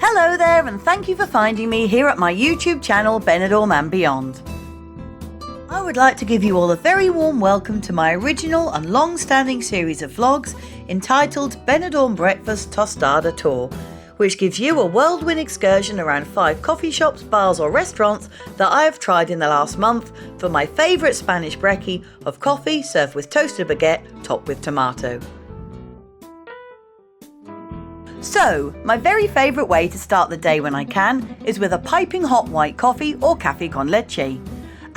Hello there, and thank you for finding me here at my YouTube channel Benidorm and Beyond. I would like to give you all a very warm welcome to my original and long-standing series of vlogs entitled Benidorm Breakfast Tostada Tour, which gives you a whirlwind excursion around 5 coffee shops, bars or restaurants that I have tried in the last month for my favourite Spanish brekkie of coffee served with toasted baguette topped with tomato. So, my very favourite way to start the day when I can is with a piping hot white coffee or café con leche.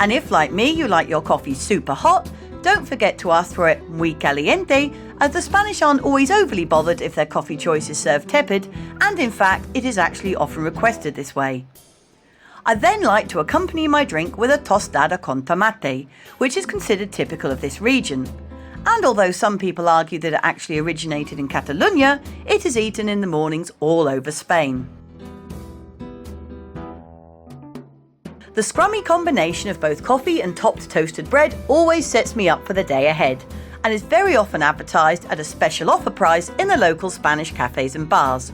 And if, like me, you like your coffee super hot, don't forget to ask for it muy caliente, as the Spanish aren't always overly bothered if their coffee choice is served tepid, and in fact it is actually often requested this way. I then like to accompany my drink with a tostada con tomate, which is considered typical of this region. And although some people argue that it actually originated in Catalonia, it is eaten in the mornings all over Spain. The scrummy combination of both coffee and topped toasted bread always sets me up for the day ahead, and is very often advertised at a special offer price in the local Spanish cafes and bars.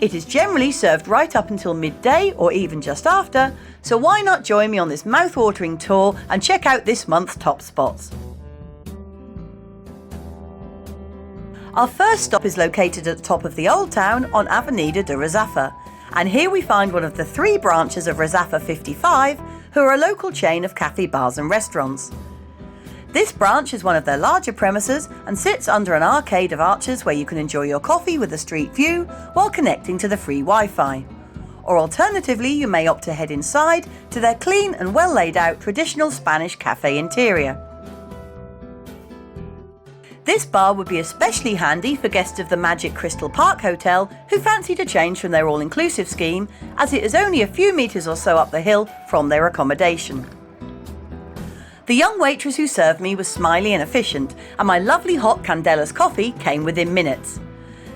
It is generally served right up until midday or even just after, so why not join me on this mouth-watering tour and check out this month's top spots. Our first stop is located at the top of the Old Town on Avenida de Rosafa, and here we find one of the 3 branches of Rosafa 55, who are a local chain of cafe bars and restaurants. This branch is one of their larger premises and sits under an arcade of arches where you can enjoy your coffee with a street view while connecting to the free Wi-Fi. Or alternatively, you may opt to head inside to their clean and well laid out traditional Spanish cafe interior. This bar would be especially handy for guests of the Magic Crystal Park Hotel who fancy to change from their all-inclusive scheme, as it is only a few metres or so up the hill from their accommodation. The young waitress who served me was smiley and efficient, and my lovely hot Candelas coffee came within minutes.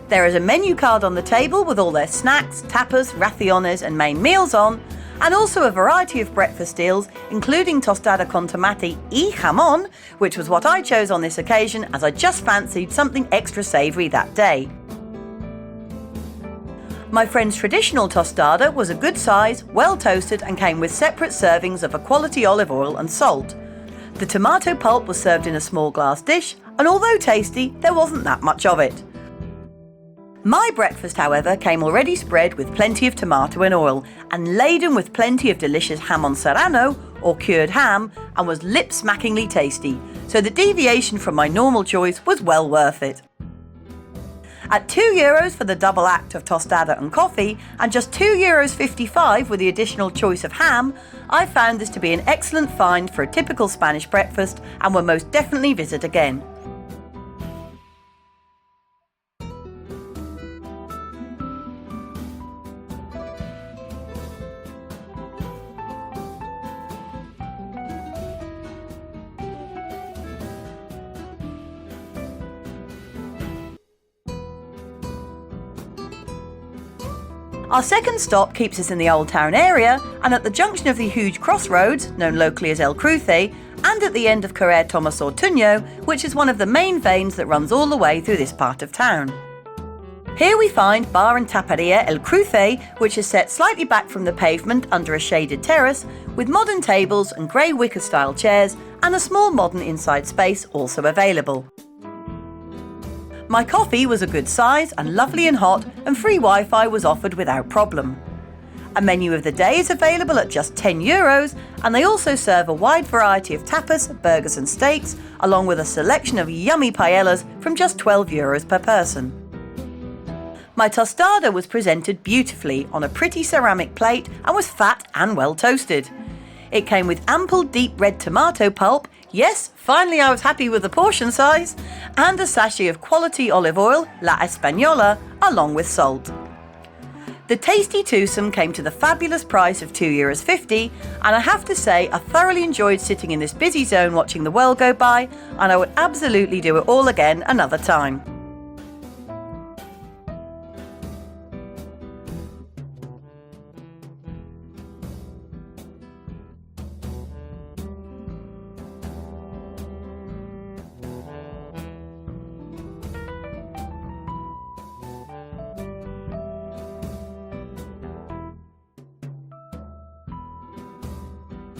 There is a menu card on the table with all their snacks, tapas, raciones and main meals on, and also a variety of breakfast deals, including tostada con tomate y jamón, which was what I chose on this occasion as I just fancied something extra savoury that day. My friend's traditional tostada was a good size, well toasted, and came with separate servings of a quality olive oil and salt. The tomato pulp was served in a small glass dish, and although tasty, there wasn't that much of it. My breakfast, however, came already spread with plenty of tomato and oil, and laden with plenty of delicious jamón serrano, or cured ham, and was lip-smackingly tasty, so the deviation from my normal choice was well worth it. At €2 for the double act of tostada and coffee, and just €2.55 with the additional choice of ham, I found this to be an excellent find for a typical Spanish breakfast, and will most definitely visit again. Our second stop keeps us in the Old Town area, and at the junction of the huge crossroads, known locally as El Cruce, and at the end of Carrer Tomás Ortuño, which is one of the main veins that runs all the way through this part of town. Here we find Bar and Taparia El Cruce, which is set slightly back from the pavement under a shaded terrace, with modern tables and grey wicker-style chairs, and a small modern inside space also available. My coffee was a good size and lovely and hot, and free Wi-Fi was offered without problem. A menu of the day is available at just €10, and they also serve a wide variety of tapas, burgers and steaks, along with a selection of yummy paellas from just €12 per person. My tostada was presented beautifully on a pretty ceramic plate and was fat and well toasted. It came with ample deep red tomato pulp, yes, finally I was happy with the portion size, and a sachet of quality olive oil, La Española, along with salt. The tasty twosome came to the fabulous price of €2.50, and I have to say I thoroughly enjoyed sitting in this busy zone watching the world go by, and I would absolutely do it all again another time.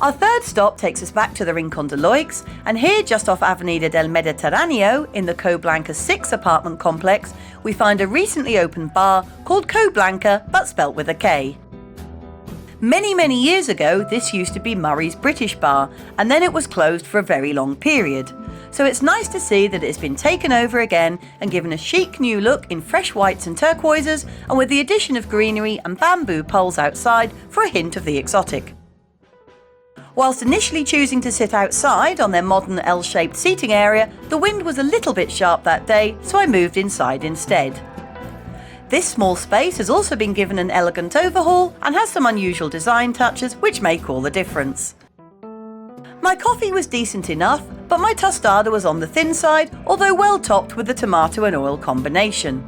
Our third stop takes us back to the Rincon de Loix, and here just off Avenida del Mediterráneo in the Coblanca 6 apartment complex, we find a recently opened bar called Coblanca, but spelt with a K. Many years ago, this used to be Murray's British Bar, and then it was closed for a very long period. So it's nice to see that it's been taken over again and given a chic new look in fresh whites and turquoises, and with the addition of greenery and bamboo poles outside for a hint of the exotic. Whilst initially choosing to sit outside on their modern L-shaped seating area, the wind was a little bit sharp that day, so I moved inside instead. This small space has also been given an elegant overhaul and has some unusual design touches which make all the difference. My coffee was decent enough, but my tostada was on the thin side, although well topped with the tomato and oil combination.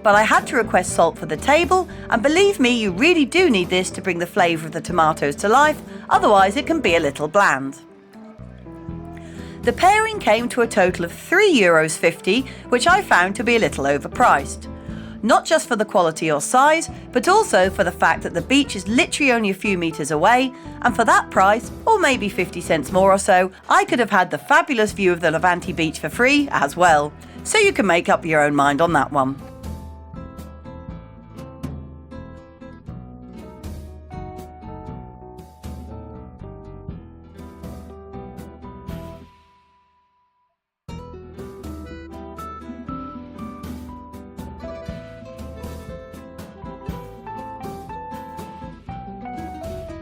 But I had to request salt for the table, and believe me, you really do need this to bring the flavour of the tomatoes to life, otherwise it can be a little bland. The pairing came to a total of €3.50, which I found to be a little overpriced. Not just for the quality or size, but also for the fact that the beach is literally only a few metres away, and for that price, or maybe 50 cents more or so, I could have had the fabulous view of the Levante beach for free as well. So you can make up your own mind on that one.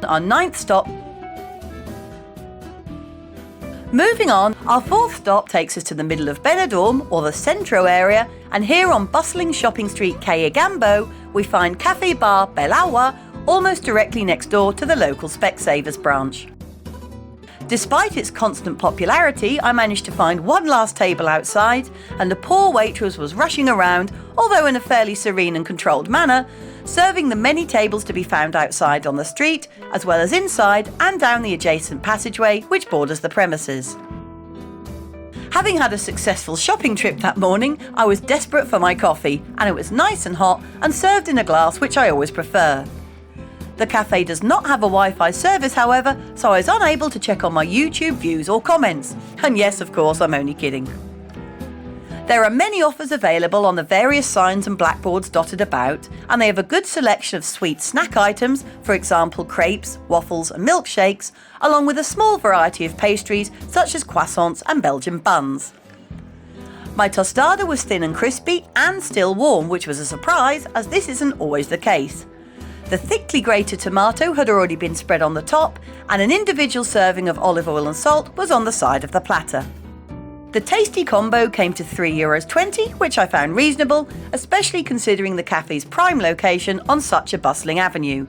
Our ninth stop. Moving on, our fourth stop takes us to the middle of Benidorm, or the Centro area, and here on bustling shopping street Calle Gambo, we find Café Bar Belawah, almost directly next door to the local Specsavers branch. Despite its constant popularity, I managed to find one last table outside, and the poor waitress was rushing around, although in a fairly serene and controlled manner, serving the many tables to be found outside on the street, as well as inside and down the adjacent passageway which borders the premises. Having had a successful shopping trip that morning, I was desperate for my coffee, and it was nice and hot and served in a glass, which I always prefer. The cafe does not have a Wi-Fi service, however, so I was unable to check on my YouTube views or comments. And yes, of course, I'm only kidding. There are many offers available on the various signs and blackboards dotted about, and they have a good selection of sweet snack items, for example crepes, waffles and milkshakes, along with a small variety of pastries such as croissants and Belgian buns. My tostada was thin and crispy and still warm, which was a surprise as this isn't always the case. The thickly grated tomato had already been spread on the top, and an individual serving of olive oil and salt was on the side of the platter. The tasty combo came to €3.20, which I found reasonable, especially considering the cafe's prime location on such a bustling avenue.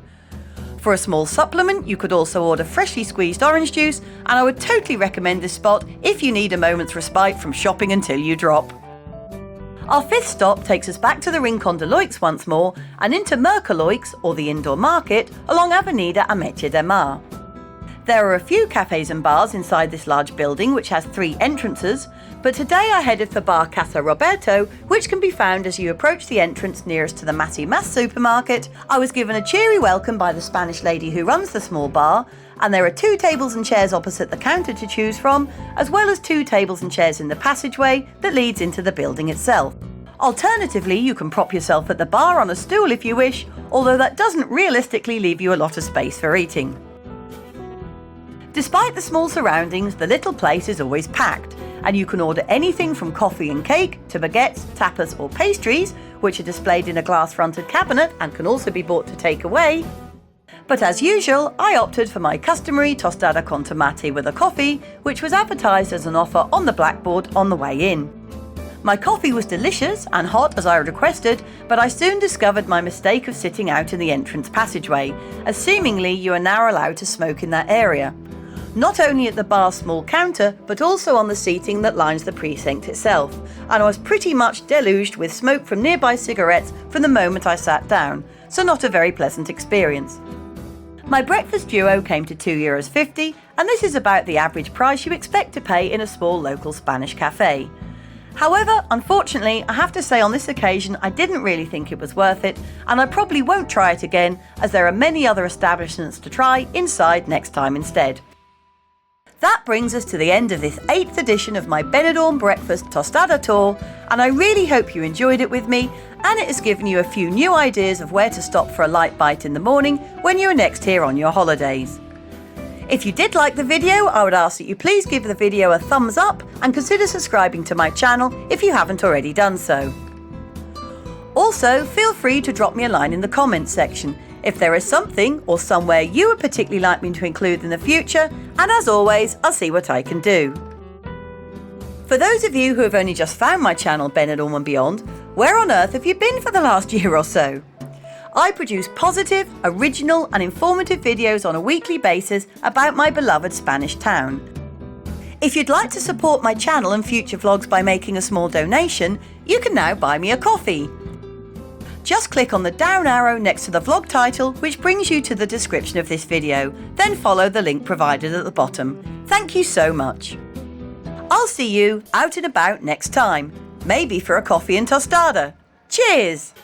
For a small supplement, you could also order freshly squeezed orange juice, and I would totally recommend this spot if you need a moment's respite from shopping until you drop. Our fifth stop takes us back to the Rincon de Loix once more, and into Mercaloix, or the indoor market, along Avenida Ametlla de Mar. There are a few cafes and bars inside this large building which has 3 entrances, but today I headed for Bar Catho Roberto, which can be found as you approach the entrance nearest to the Mas supermarket. I was given a cheery welcome by the Spanish lady who runs the small bar, and there are 2 tables and chairs opposite the counter to choose from, as well as 2 tables and chairs in the passageway that leads into the building itself. Alternatively, you can prop yourself at the bar on a stool if you wish, although that doesn't realistically leave you a lot of space for eating. Despite the small surroundings, the little place is always packed, and you can order anything from coffee and cake to baguettes, tapas or pastries, which are displayed in a glass-fronted cabinet and can also be bought to take away. But as usual, I opted for my customary tostada con tomate with a coffee, which was advertised as an offer on the blackboard on the way in. My coffee was delicious and hot as I requested, but I soon discovered my mistake of sitting out in the entrance passageway, as seemingly you are now allowed to smoke in that area. Not only at the bar's small counter, but also on the seating that lines the precinct itself, and I was pretty much deluged with smoke from nearby cigarettes from the moment I sat down, so not a very pleasant experience. My breakfast duo came to €2.50, and this is about the average price you expect to pay in a small local Spanish cafe. However, unfortunately, I have to say on this occasion I didn't really think it was worth it, and I probably won't try it again, as there are many other establishments to try inside next time instead. That brings us to the end of this 8th edition of my Benidorm Breakfast Tostada tour, and I really hope you enjoyed it with me, and it has given you a few new ideas of where to stop for a light bite in the morning when you are next here on your holidays. If you did like the video, I would ask that you please give the video a thumbs up and consider subscribing to my channel if you haven't already done so. Also, feel free to drop me a line in the comments section if there is something or somewhere you would particularly like me to include in the future, and as always, I'll see what I can do. For those of you who have only just found my channel Benidorm and Beyond, where on earth have you been for the last year or so? I produce positive, original and informative videos on a weekly basis about my beloved Spanish town. If you'd like to support my channel and future vlogs by making a small donation, you can now buy me a coffee. Just click on the down arrow next to the vlog title, which brings you to the description of this video, then follow the link provided at the bottom. Thank you so much. I'll see you out and about next time, maybe for a coffee and tostada. Cheers!